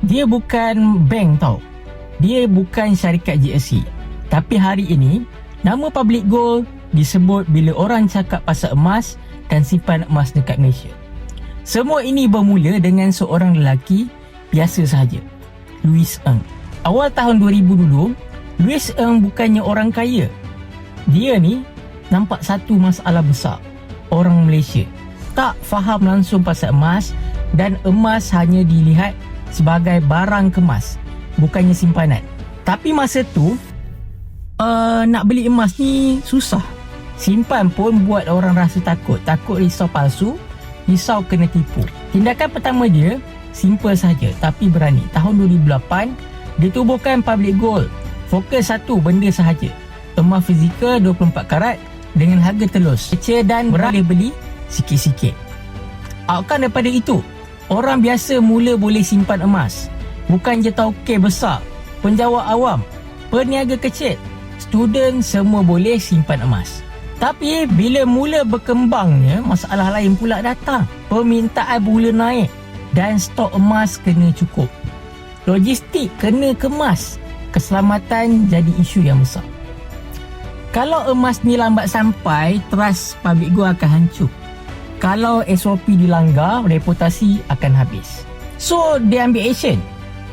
Dia bukan bank tau. Dia bukan syarikat GSE. Tapi hari ini, nama public gold disebut bila orang cakap pasal emas dan simpan emas dekat Malaysia. Semua ini bermula dengan seorang lelaki biasa sahaja, Louis Ng. Awal tahun 2000 dulu, Louis Ng bukannya orang kaya. Dia ni nampak satu masalah besar. Orang Malaysia tak faham langsung pasal emas dan emas hanya dilihat sebagai barang kemas, bukannya simpanan. Tapi masa tu nak beli emas ni susah. Simpan pun buat orang rasa takut. Takut risau palsu, risau kena tipu. Tindakan pertama dia simple saja tapi berani. Tahun 2008 dia tubuhkan public gold. Fokus satu benda sahaja, emas fizikal 24 karat dengan harga telus, kecil dan boleh beli sikit-sikit. Outcome daripada itu, orang biasa mula boleh simpan emas. Bukan je tauke besar, penjawat awam, peniaga kecil, student semua boleh simpan emas. Tapi bila mula berkembangnya, masalah lain pula datang. Permintaan mula naik dan stok emas kena cukup. Logistik kena kemas. Keselamatan jadi isu yang besar. Kalau emas ni lambat sampai, trust public gold akan hancur. Kalau SOP dilanggar, reputasi akan habis. So, dia ambil action.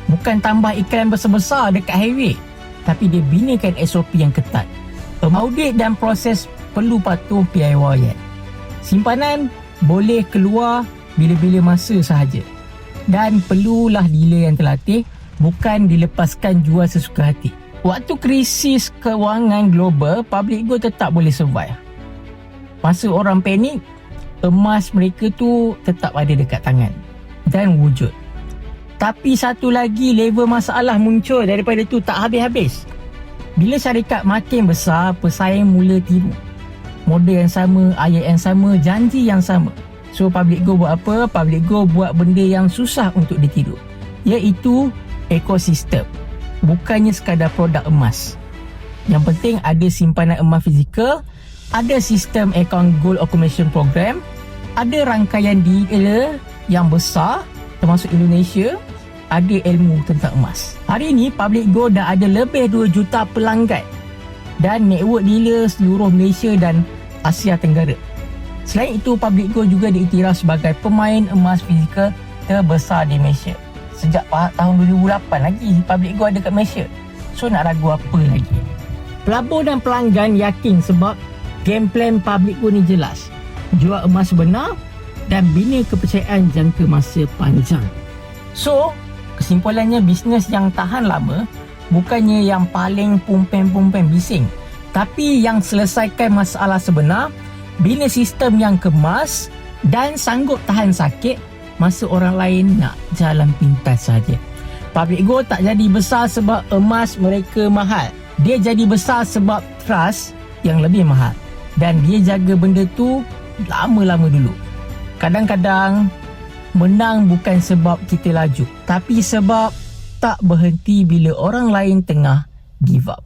Bukan tambah iklan besar-besar dekat highway, tapi dia binakan SOP yang ketat. Audit dan proses perlu patuh piawaian. Simpanan boleh keluar bila-bila masa sahaja. Dan perlulah dealer yang terlatih, bukan dilepaskan jual sesuka hati. Waktu krisis kewangan global, public gold tetap boleh survive. Masa orang panik, emas mereka tu tetap ada dekat tangan dan wujud. Tapi satu lagi level masalah muncul daripada tu tak habis-habis. Bila syarikat makin besar, pesaing mula tiru. Model yang sama, ayat yang sama, janji yang sama. So public gold buat apa? Public gold buat benda yang susah untuk ditiru, iaitu ekosistem. Bukannya sekadar produk emas. Yang penting ada simpanan emas fizikal, ada sistem account gold accumulation program, ada rangkaian dealer yang besar termasuk Indonesia, ada ilmu tentang emas. Hari ini public gold dah ada lebih 2 juta pelanggan dan network dealer seluruh Malaysia dan Asia Tenggara. Selain itu, public gold juga diiktiraf sebagai pemain emas fizikal terbesar di Malaysia. Sejak tahun 2008 lagi public gold ada kat Malaysia. So nak ragu apa lagi? Pelabur dan pelanggan yakin sebab game plan public gold ni jelas. Jual emas benar dan bina kepercayaan jangka masa panjang. So, kesimpulannya bisnes yang tahan lama bukannya yang paling pumpen-pumpen bising, tapi yang selesaikan masalah sebenar, bina sistem yang kemas dan sanggup tahan sakit masa orang lain nak jalan pintas saja. Public gold tak jadi besar sebab emas mereka mahal. Dia jadi besar sebab trust yang lebih mahal. Dan dia jaga benda tu lama-lama dulu. Kadang-kadang menang bukan sebab kita laju, tapi sebab tak berhenti bila orang lain tengah give up.